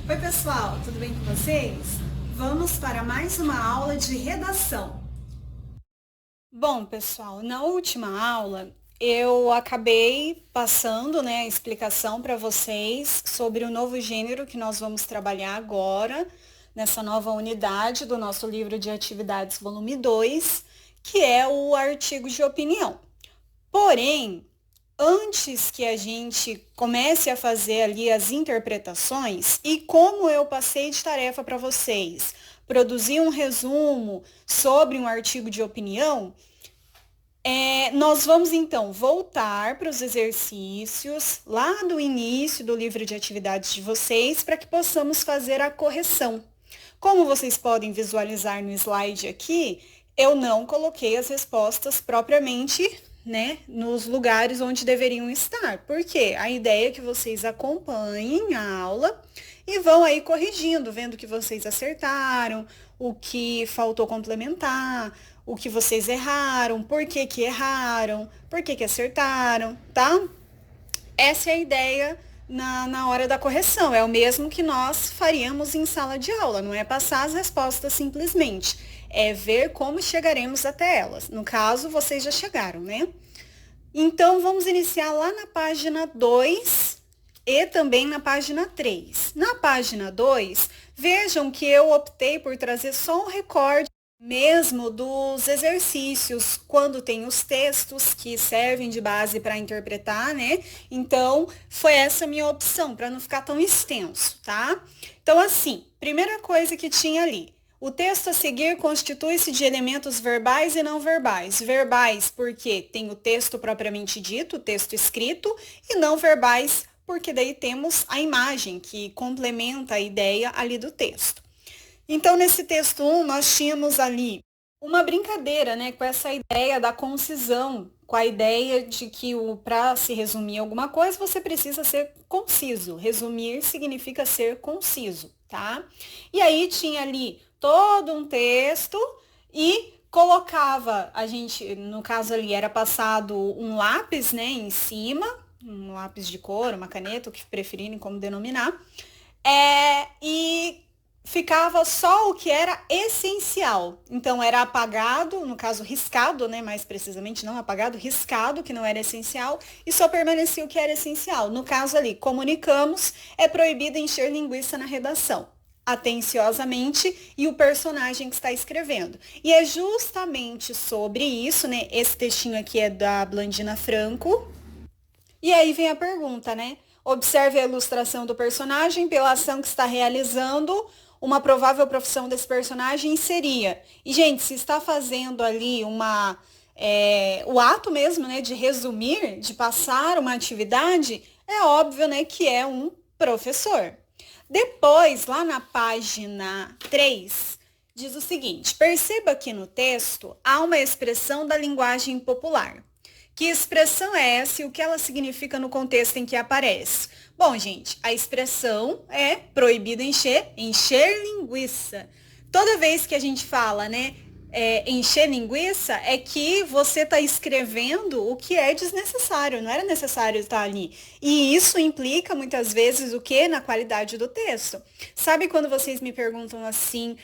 Oi pessoal, tudo bem com vocês? Vamos para mais uma aula de redação. Bom pessoal, na última aula eu acabei passando a explicação para vocês sobre o novo gênero que nós vamos trabalhar agora, nessa nova unidade do nosso livro de atividades volume 2, que é o artigo de opinião. Porém, antes que a gente comece a fazer ali as interpretações, e como eu passei de tarefa para vocês, produzir um resumo sobre um artigo de opinião, nós vamos então voltar para os exercícios lá do início do livro de atividades de vocês para que possamos fazer a correção. Como vocês podem visualizar no slide aqui, eu não coloquei as respostas propriamente, nos lugares onde deveriam estar. Porque a ideia é que vocês acompanhem a aula e vão aí corrigindo, vendo o que vocês acertaram, o que faltou complementar, o que vocês erraram, por que que erraram, por que que acertaram, tá? Essa é a ideia na hora da correção. É o mesmo que nós faríamos em sala de aula, não é passar as respostas simplesmente. É ver como chegaremos até elas. No caso, vocês já chegaram, né? Então, vamos iniciar lá na página 2 e também na página 3. Na página 2, vejam que eu optei por trazer só um recorte mesmo dos exercícios, quando tem os textos que servem de base para interpretar, né? Então, foi essa a minha opção, para não ficar tão extenso, tá? Então, assim, primeira coisa que tinha ali, o texto a seguir constitui-se de elementos verbais e não verbais. Verbais porque tem o texto propriamente dito, o texto escrito, e não verbais porque daí temos a imagem que complementa a ideia ali do texto. Então, nesse texto 1, nós tínhamos ali uma brincadeira, com essa ideia da concisão, com a ideia de que para se resumir alguma coisa, você precisa ser conciso. Resumir significa ser conciso, tá? E aí tinha ali todo um texto e colocava, a gente, no caso ali, era passado um lápis, em cima, um lápis de cor, uma caneta, o que preferirem como denominar, e ficava só o que era essencial. Então, era apagado, no caso, riscado, mais precisamente, não apagado, riscado, que não era essencial, e só permanecia o que era essencial. No caso ali, comunicamos, é proibido encher linguiça na redação, atenciosamente, e o personagem que está escrevendo. E é justamente sobre isso, esse textinho aqui é da Blandina Franco. E aí vem a pergunta, Observe a ilustração do personagem pela ação que está realizando. Uma provável profissão desse personagem seria. E, gente, se está fazendo ali o ato mesmo, de resumir, de passar uma atividade, é óbvio, que é um professor. Depois, lá na página 3, diz o seguinte: perceba que no texto há uma expressão da linguagem popular. Que expressão é essa e o que ela significa no contexto em que aparece? Bom, gente, a expressão é proibido encher linguiça. Toda vez que a gente fala, encher linguiça, é que você está escrevendo o que é desnecessário, não era necessário estar ali. E isso implica, muitas vezes, o quê? Na qualidade do texto. Sabe quando vocês me perguntam assim,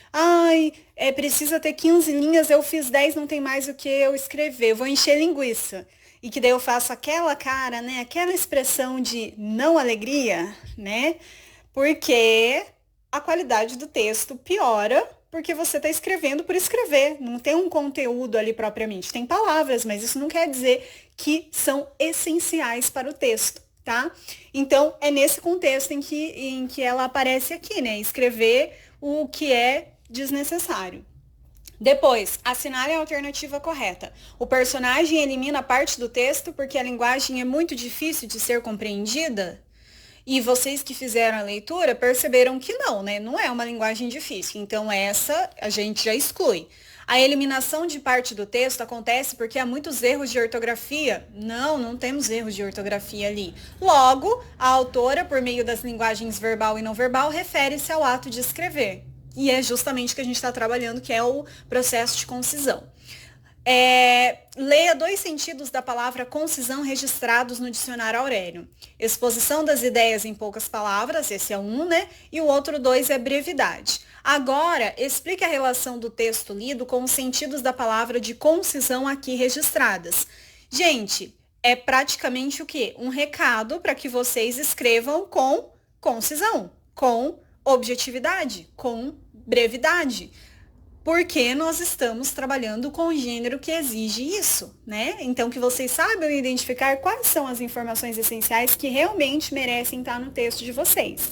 precisa ter 15 linhas, eu fiz 10, não tem mais o que eu escrever, eu vou encher linguiça. E que daí eu faço aquela cara, aquela expressão de não alegria, porque a qualidade do texto piora porque você está escrevendo por escrever, não tem um conteúdo ali propriamente. Tem palavras, mas isso não quer dizer que são essenciais para o texto, tá? Então, é nesse contexto em que ela aparece aqui, escrever o que é desnecessário. Depois, assinale a alternativa correta. O personagem elimina parte do texto porque a linguagem é muito difícil de ser compreendida? E vocês que fizeram a leitura perceberam que não, Não é uma linguagem difícil. Então, essa a gente já exclui. A eliminação de parte do texto acontece porque há muitos erros de ortografia. Não temos erros de ortografia ali. Logo, a autora, por meio das linguagens verbal e não verbal, refere-se ao ato de escrever. E é justamente o que a gente está trabalhando, que é o processo de concisão. Leia 2 sentidos da palavra concisão registrados no dicionário Aurélio. Exposição das ideias em poucas palavras, esse é um, né? E o outro 2 é brevidade. Agora, explique a relação do texto lido com os sentidos da palavra de concisão aqui registradas. Gente, é praticamente o quê? Um recado para que vocês escrevam com concisão, com objetividade, com brevidade. Porque nós estamos trabalhando com o gênero que exige isso, né? Então, que vocês saibam identificar quais são as informações essenciais que realmente merecem estar no texto de vocês.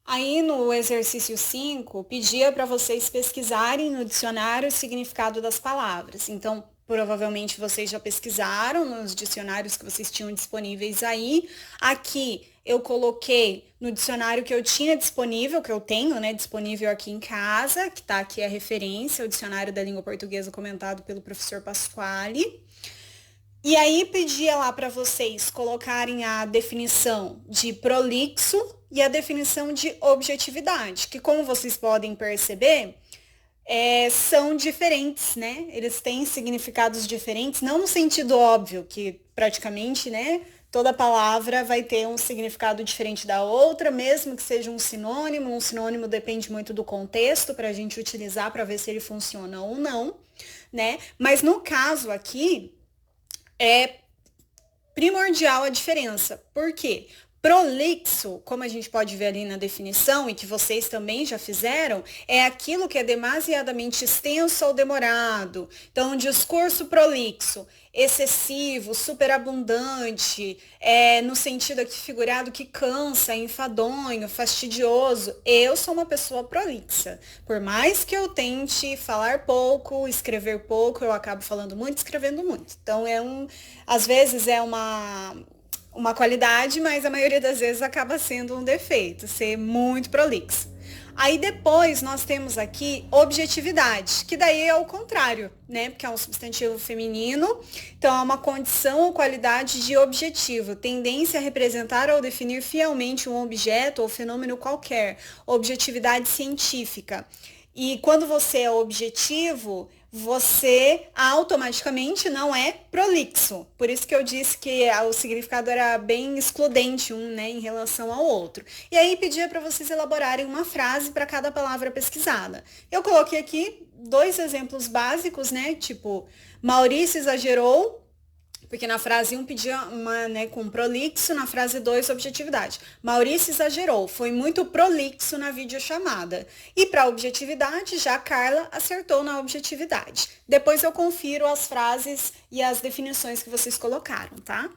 Aí, no exercício 5, pedia para vocês pesquisarem no dicionário o significado das palavras. Então, provavelmente vocês já pesquisaram nos dicionários que vocês tinham disponíveis aí. Aqui eu coloquei no dicionário que eu tinha disponível, que eu tenho, né, disponível aqui em casa, que está aqui a referência, o dicionário da língua portuguesa comentado pelo professor Pasquale. E aí pedia lá para vocês colocarem a definição de prolixo e a definição de objetividade, que como vocês podem perceber, são diferentes, né? Eles têm significados diferentes, não no sentido óbvio, que praticamente, né, toda palavra vai ter um significado diferente da outra, mesmo que seja um sinônimo. Um sinônimo depende muito do contexto para a gente utilizar para ver se ele funciona ou não, né? Mas no caso aqui, é primordial a diferença. Por quê? Prolixo, como a gente pode ver ali na definição, e que vocês também já fizeram, é aquilo que é demasiadamente extenso ou demorado. Então, um discurso prolixo, excessivo, superabundante, no sentido aqui figurado que cansa, enfadonho, fastidioso. Eu sou uma pessoa prolixa. Por mais que eu tente falar pouco, escrever pouco, eu acabo falando muito, escrevendo muito. Então, às vezes é uma qualidade, mas a maioria das vezes acaba sendo um defeito, ser muito prolixo. Aí depois nós temos aqui objetividade, que daí é o contrário, né? Porque é um substantivo feminino, então é uma condição ou qualidade de objetivo, tendência a representar ou definir fielmente um objeto ou fenômeno qualquer, objetividade científica. E quando você é objetivo, você automaticamente não é prolixo. Por isso que eu disse que o significado era bem excludente um, né, em relação ao outro. E aí pedia para vocês elaborarem uma frase para cada palavra pesquisada. Eu coloquei aqui 2 exemplos básicos, né, tipo, Maurício exagerou, porque na frase 1 pedia uma, né, com prolixo, na frase 2, objetividade. Maurício exagerou, foi muito prolixo na videochamada. E para objetividade, já a Carla acertou na objetividade. Depois eu confiro as frases e as definições que vocês colocaram, tá?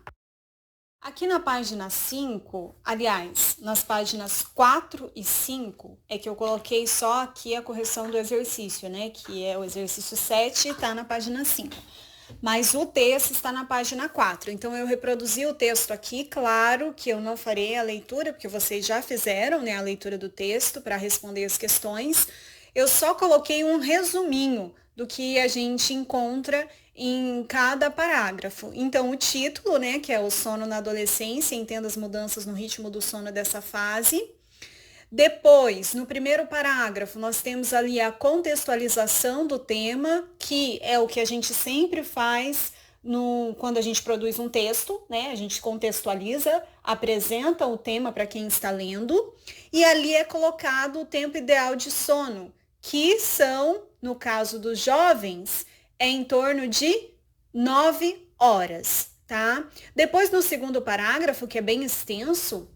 Aqui na página 5, aliás, nas páginas 4 e 5, é que eu coloquei só aqui a correção do exercício, né? Que é o exercício 7 e está na página 5. Mas o texto está na página 4. Então, eu reproduzi o texto aqui. Claro que eu não farei a leitura, porque vocês já fizeram, né, a leitura do texto para responder as questões. Eu só coloquei um resuminho do que a gente encontra em cada parágrafo. Então, o título, né, que é o sono na adolescência, entenda as mudanças no ritmo do sono dessa fase. Depois, no primeiro parágrafo, nós temos ali a contextualização do tema, que é o que a gente sempre faz quando a gente produz um texto, né? A gente contextualiza, apresenta o tema para quem está lendo, e ali é colocado o tempo ideal de sono, que são, no caso dos jovens, em torno de 9 horas, tá? Depois, no segundo parágrafo, que é bem extenso,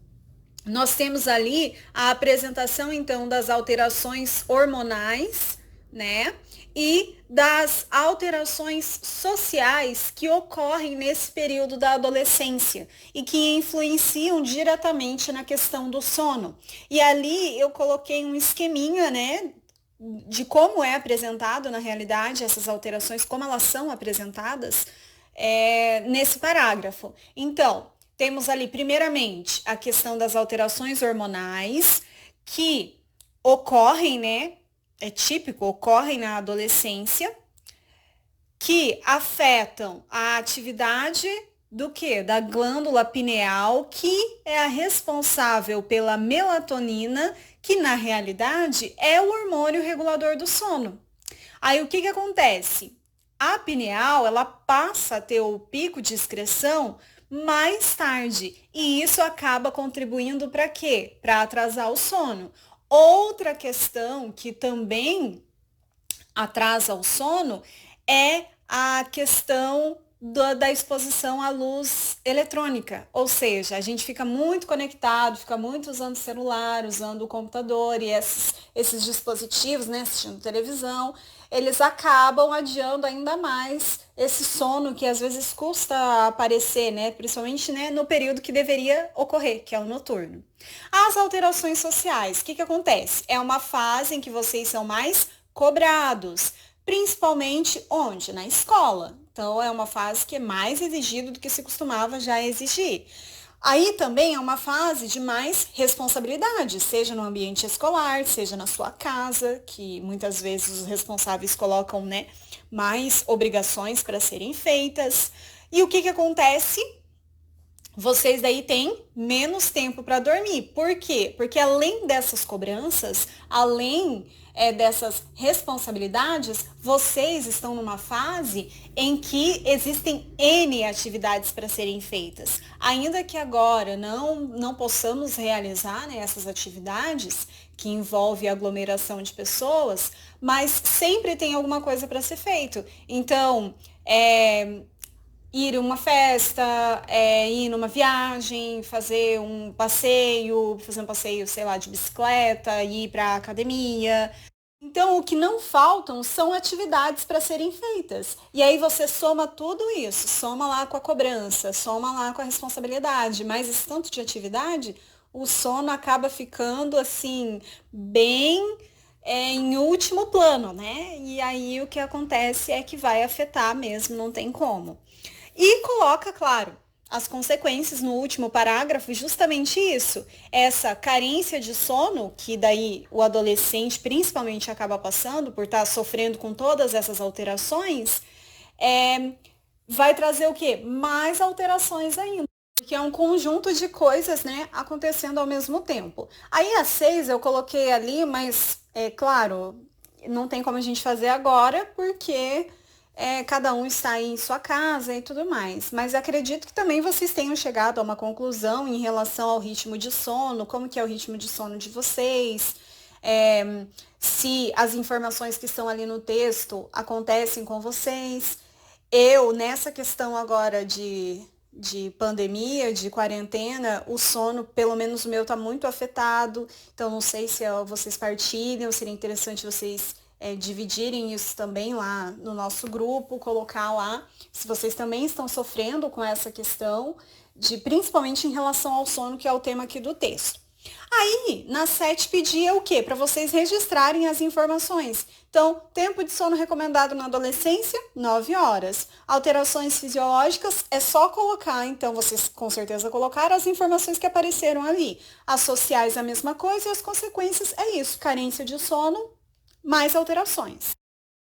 nós temos ali a apresentação, então, das alterações hormonais, né? E das alterações sociais que ocorrem nesse período da adolescência e que influenciam diretamente na questão do sono. E ali eu coloquei um esqueminha, né? De como é apresentado, na realidade, essas alterações, como elas são apresentadas nesse parágrafo. Então, temos ali, primeiramente, a questão das alterações hormonais que ocorrem, né? É típico, ocorrem na adolescência, que afetam a atividade do quê? Da glândula pineal, que é a responsável pela melatonina, que na realidade é o hormônio regulador do sono. Aí o que acontece? A pineal, ela passa a ter o pico de excreção mais tarde, e isso acaba contribuindo para quê? Para atrasar o sono. Outra questão que também atrasa o sono é a questão da exposição à luz eletrônica, ou seja, a gente fica muito conectado, fica muito usando o celular, usando o computador e esses dispositivos, né, assistindo televisão, eles acabam adiando ainda mais esse sono que às vezes custa aparecer, né, principalmente, né, no período que deveria ocorrer, que é o noturno. As alterações sociais, o que acontece? É uma fase em que vocês são mais cobrados, principalmente onde? Na escola. Então, é uma fase que é mais exigido do que se costumava já exigir. Aí também é uma fase de mais responsabilidade, seja no ambiente escolar, seja na sua casa, que muitas vezes os responsáveis colocam, né, mais obrigações para serem feitas. E o que acontece? Vocês daí têm menos tempo para dormir. Por quê? Porque além dessas cobranças, além dessas responsabilidades, vocês estão numa fase em que existem N atividades para serem feitas. Ainda que agora não possamos realizar, né, essas atividades que envolvem aglomeração de pessoas, mas sempre tem alguma coisa para ser feito. Então, ir a uma festa, ir numa viagem, fazer um passeio, sei lá, de bicicleta, ir para a academia. Então, o que não faltam são atividades para serem feitas. E aí você soma tudo isso, soma lá com a cobrança, soma lá com a responsabilidade, mas esse tanto de atividade, o sono acaba ficando assim, bem em último plano, né? E aí o que acontece é que vai afetar mesmo, não tem como. E coloca, claro, as consequências no último parágrafo, justamente isso, essa carência de sono, que daí o adolescente principalmente acaba passando por estar sofrendo com todas essas alterações, é, vai trazer o quê? Mais alterações ainda. Porque é um conjunto de coisas, né, acontecendo ao mesmo tempo. Aí a 6 eu coloquei ali, mas, é claro, não tem como a gente fazer agora, porque cada um está aí em sua casa e tudo mais. Mas acredito que também vocês tenham chegado a uma conclusão em relação ao ritmo de sono, como que é o ritmo de sono de vocês, se as informações que estão ali no texto acontecem com vocês. Eu, nessa questão agora de pandemia, de quarentena, o sono, pelo menos o meu, está muito afetado. Então, não sei se vocês partilham, seria interessante vocês dividirem isso também lá no nosso grupo, colocar lá se vocês também estão sofrendo com essa questão, principalmente em relação ao sono, que é o tema aqui do texto. Aí, na 7, pedia o quê? Para vocês registrarem as informações. Então, tempo de sono recomendado na adolescência, 9 horas. Alterações fisiológicas, é só colocar, então vocês com certeza colocaram as informações que apareceram ali. As sociais, a mesma coisa, e as consequências é isso, carência de sono, mais alterações.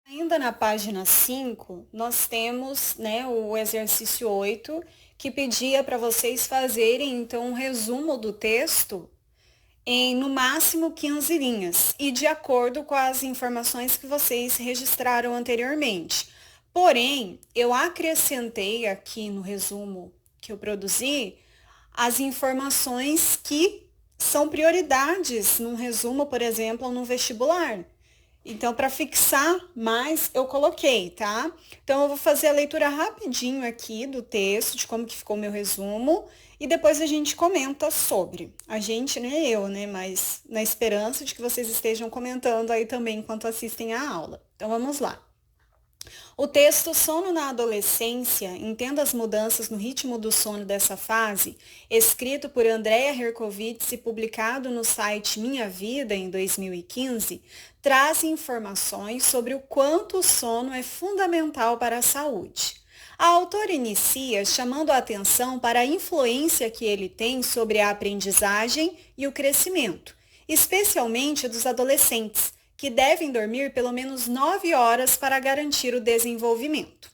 Ainda na página 5, nós temos, né, o exercício 8, que pedia para vocês fazerem, então, um resumo do texto em no máximo 15 linhas e de acordo com as informações que vocês registraram anteriormente. Porém, eu acrescentei aqui no resumo que eu produzi as informações que são prioridades num resumo, por exemplo, ou no vestibular. Então, para fixar mais, eu coloquei, tá? Então, eu vou fazer a leitura rapidinho aqui do texto, de como que ficou o meu resumo, e depois a gente comenta sobre. A gente, né, eu, né, mas na esperança de que vocês estejam comentando aí também enquanto assistem à aula. Então, vamos lá. O texto Sono na Adolescência, entenda as mudanças no ritmo do sono dessa fase, escrito por Andrea Herkovitz e publicado no site Minha Vida em 2015, traz informações sobre o quanto o sono é fundamental para a saúde. A autora inicia chamando a atenção para a influência que ele tem sobre a aprendizagem e o crescimento, especialmente dos adolescentes, que devem dormir pelo menos 9 horas para garantir o desenvolvimento.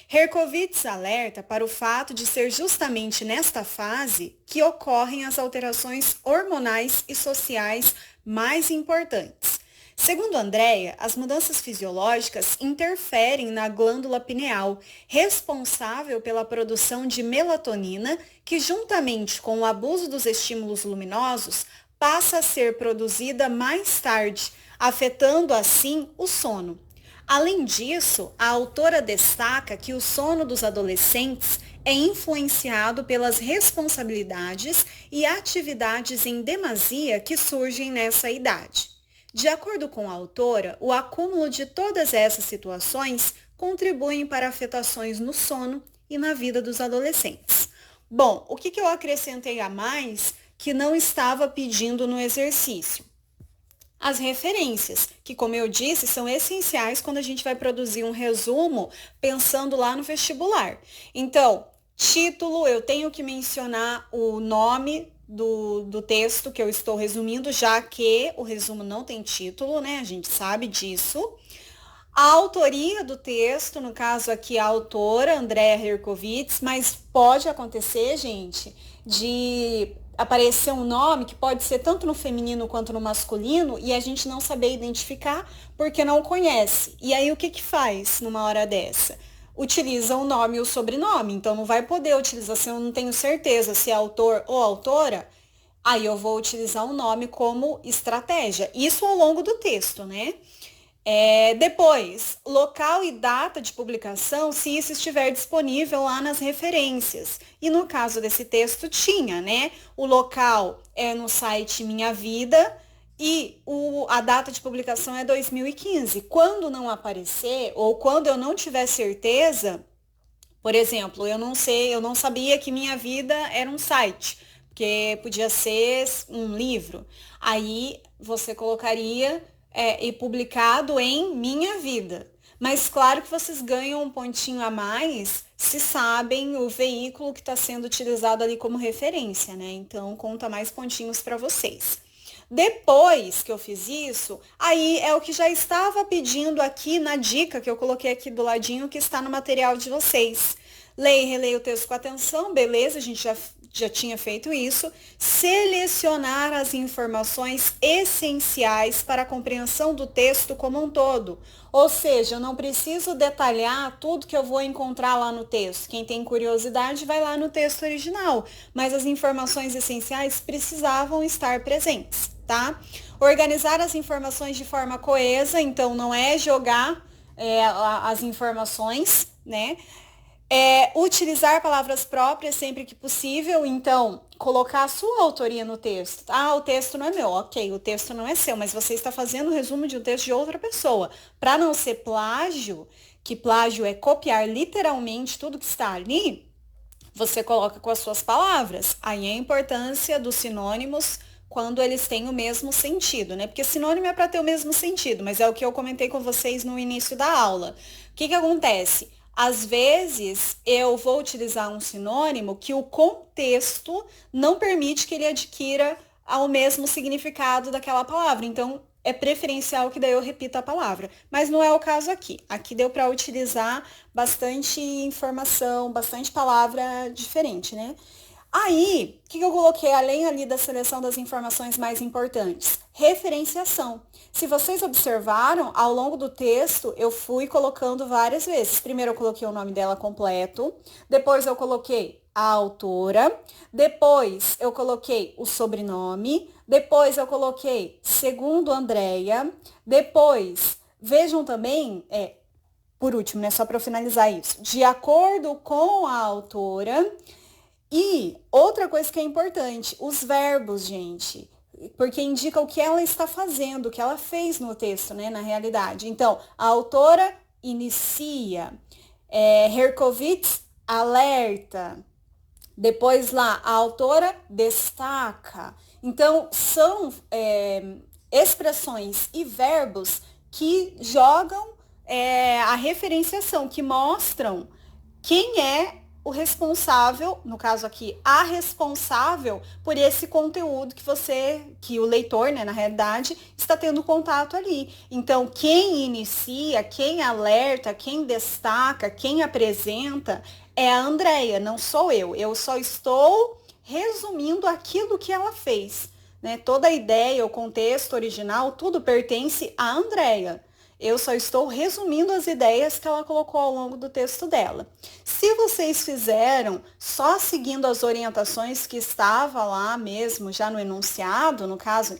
Herkovitz alerta para o fato de ser justamente nesta fase que ocorrem as alterações hormonais e sociais mais importantes, Segundo Andrea, as mudanças fisiológicas interferem na glândula pineal, responsável pela produção de melatonina, que juntamente com o abuso dos estímulos luminosos, passa a ser produzida mais tarde, afetando assim o sono. Além disso, a autora destaca que o sono dos adolescentes é influenciado pelas responsabilidades e atividades em demasia que surgem nessa idade. De acordo com a autora, o acúmulo de todas essas situações contribuem para afetações no sono e na vida dos adolescentes. Bom, o que eu acrescentei a mais que não estava pedindo no exercício? As referências, que como eu disse, são essenciais quando a gente vai produzir um resumo pensando lá no vestibular. Então, título, eu tenho que mencionar o nome do texto que eu estou resumindo, já que o resumo não tem título, né? A gente sabe disso. A autoria do texto, no caso aqui a autora, Andrea Herkovitz, mas pode acontecer, gente, de aparecer um nome que pode ser tanto no feminino quanto no masculino e a gente não saber identificar porque não conhece. E aí o que faz numa hora dessa? Utiliza o nome e o sobrenome, então não vai poder utilizar, se eu não tenho certeza se é autor ou autora, aí eu vou utilizar o nome como estratégia. Isso ao longo do texto, né? Depois, local e data de publicação, se isso estiver disponível lá nas referências. E no caso desse texto tinha, né? O local é no site Minha Vida e a data de publicação é 2015. Quando não aparecer ou quando eu não tiver certeza, por exemplo, eu não sabia que Minha Vida era um site, porque podia ser um livro. Aí você colocaria e publicado em Minha Vida. Mas claro que vocês ganham um pontinho a mais se sabem o veículo que está sendo utilizado ali como referência, né? Então conta mais pontinhos para vocês. Depois que eu fiz isso, aí é o que já estava pedindo aqui na dica que eu coloquei aqui do ladinho, que está no material de vocês. Leia e releia o texto com atenção, beleza, a gente já tinha feito isso. Selecionar as informações essenciais para a compreensão do texto como um todo. Ou seja, eu não preciso detalhar tudo que eu vou encontrar lá no texto. Quem tem curiosidade vai lá no texto original, mas as informações essenciais precisavam estar presentes, tá? Organizar as informações de forma coesa, então não é jogar as informações, né? Utilizar palavras próprias sempre que possível, então colocar a sua autoria no texto. Ah, o texto não é meu, ok, o texto não é seu, mas você está fazendo o resumo de um texto de outra pessoa. Para não ser plágio, que plágio é copiar literalmente tudo que está ali, você coloca com as suas palavras. Aí a importância dos sinônimos quando eles têm o mesmo sentido, né? Porque sinônimo é para ter o mesmo sentido, mas é o que eu comentei com vocês no início da aula. O que acontece? Às vezes, eu vou utilizar um sinônimo que o contexto não permite que ele adquira o mesmo significado daquela palavra. Então, é preferencial que daí eu repita a palavra. Mas não é o caso aqui. Aqui deu para utilizar bastante informação, bastante palavra diferente, né? Aí, o que eu coloquei além ali da seleção das informações mais importantes? Referenciação. Se vocês observaram, ao longo do texto, eu fui colocando várias vezes. Primeiro eu coloquei o nome dela completo, depois eu coloquei a autora, depois eu coloquei o sobrenome, depois eu coloquei segundo Andrea, depois, vejam também, por último, né, só para eu finalizar isso, de acordo com a autora. E outra coisa que é importante, os verbos, gente, porque indica o que ela está fazendo, o que ela fez no texto, né, na realidade. Então, a autora inicia, Herkovitz alerta, depois lá, a autora destaca. Então, são expressões e verbos que jogam a referenciação, que mostram quem é o responsável, no caso aqui, a responsável por esse conteúdo que o leitor, né, na realidade, está tendo contato ali. Então, quem inicia, quem alerta, quem destaca, quem apresenta é a Andrea, não sou eu. Eu só estou resumindo aquilo que ela fez, né? Toda a ideia, o contexto original, tudo pertence a Andrea. Eu só estou resumindo as ideias que ela colocou ao longo do texto dela. Se vocês fizeram só seguindo as orientações que estava lá mesmo, já no enunciado, no caso,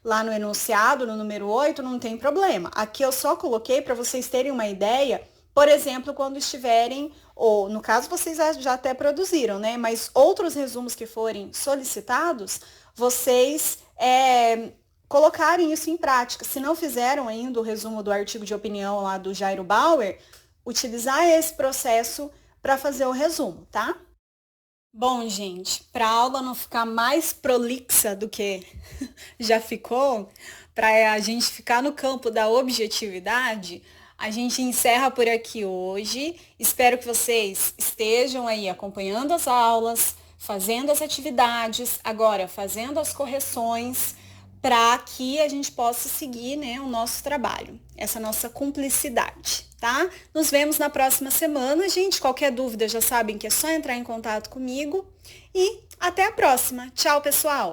lá no enunciado, no número 8, não tem problema. Aqui eu só coloquei para vocês terem uma ideia, por exemplo, quando estiverem, ou no caso vocês já até produziram, né? Mas outros resumos que forem solicitados, vocês colocarem isso em prática. Se não fizeram ainda o resumo do artigo de opinião lá do Jairo Bauer, utilizar esse processo para fazer o resumo, tá? Bom, gente, para a aula não ficar mais prolixa do que já ficou, para a gente ficar no campo da objetividade, a gente encerra por aqui hoje. Espero que vocês estejam aí acompanhando as aulas, fazendo as atividades, agora fazendo as correções, para que a gente possa seguir, né, o nosso trabalho, essa nossa cumplicidade, tá? Nos vemos na próxima semana, gente. Qualquer dúvida já sabem que é só entrar em contato comigo e até a próxima. Tchau, pessoal!